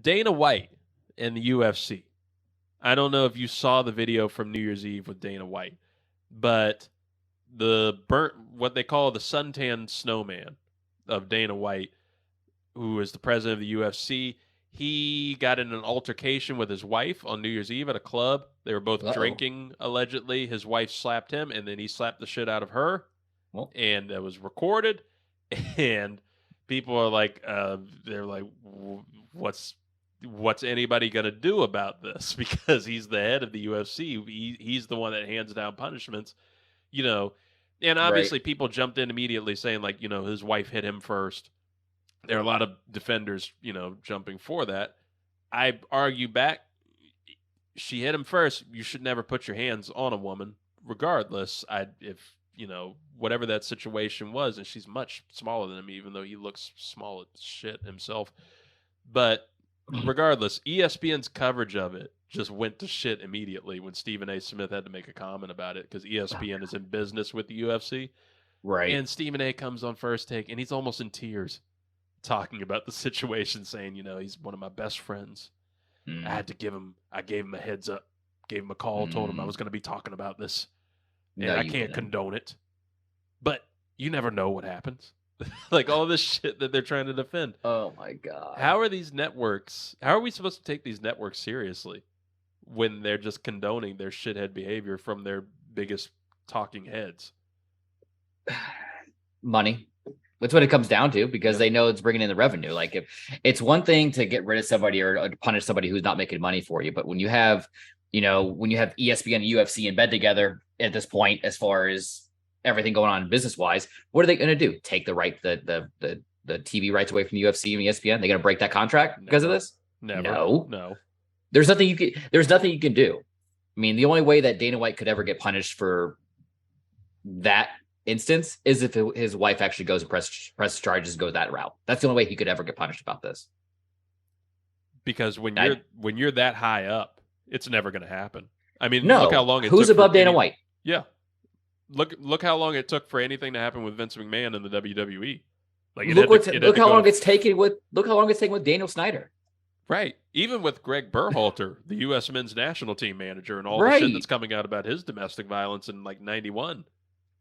Dana White and the UFC. I don't know if you saw the video from New Year's Eve with Dana White, but what they call the suntan snowman of Dana White, who is the president of the UFC, he got in an altercation with his wife on New Year's Eve at a club. They were both drinking, allegedly. His wife slapped him, and then he slapped the shit out of her. Well. And that was recorded. And people are like, they're like, what's anybody going to do about this? Because he's the head of the UFC. He's the one that hands down punishments, you know. And obviously people jumped in immediately saying, like, his wife hit him first. There are a lot of defenders, jumping for that. I argue back, she hit him first. You should never put your hands on a woman, regardless. If whatever that situation was, and she's much smaller than him, even though he looks small as shit himself. But regardless, ESPN's coverage of it just went to shit immediately when Stephen A. Smith had to make a comment about it, because ESPN is in business with the UFC. Right. And Stephen A. comes on First Take, and he's almost in tears talking about the situation, saying, he's one of my best friends. I gave him a heads up, gave him a call, told him I was going to be talking about this. And I can't condone it. But you never know what happens. Like all this shit that they're trying to defend. Oh my God. How are we supposed to take these networks seriously when they're just condoning their shithead behavior from their biggest talking heads? Money. That's what it comes down to, because they know it's bringing in the revenue. Like, if it's one thing to get rid of somebody or punish somebody who's not making money for you, but when you have, ESPN and UFC in bed together at this point, as far as everything going on business wise, what are they going to do? Take the TV rights away from the UFC and ESPN? They're going to break that contract because of this? Never. No. There's nothing you can do. I mean, the only way that Dana White could ever get punished for that instance is if his wife actually goes and press charges, go that route. That's the only way he could ever get punished about this. Because when you're that high up, it's never going to happen. I mean, no. Look how long it Who's took above Dana White? Yeah. Look how long it took for anything to happen with Vince McMahon in the WWE. Like, look how long it's taken with Daniel Snyder. Right. Even with Greg Berhalter, the U.S. men's national team manager, and all the shit that's coming out about his domestic violence in like 91.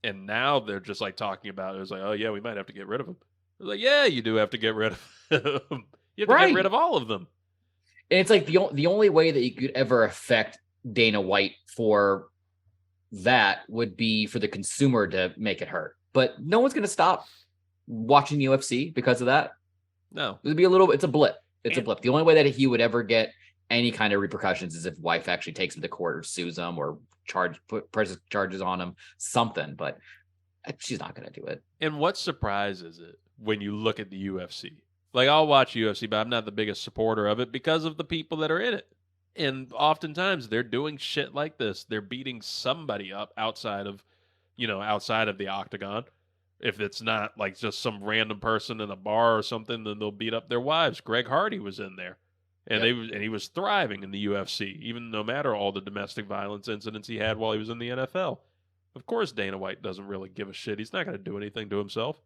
And now they're just like talking about it. It's like, oh yeah, we might have to get rid of him. They're like, yeah, you do have to get rid of him. You have to get rid of all of them. And it's like the only way that you could ever affect Dana White for that would be for the consumer to make it hurt. But no one's going to stop watching UFC because of that. No. It's a blip. It's a blip. The only way that he would ever get any kind of repercussions is if wife actually takes him to court or sues him or presses charges on him, something. But she's not going to do it. And what surprise is it when you look at the UFC? Like, I'll watch UFC, but I'm not the biggest supporter of it because of the people that are in it. And oftentimes they're doing shit like this. They're beating somebody up outside of the octagon. If it's not like just some random person in a bar or something, then they'll beat up their wives. Greg Hardy was in there. And he was thriving in the UFC, even no matter all the domestic violence incidents he had while he was in the NFL. Of course, Dana White doesn't really give a shit. He's not going to do anything to himself.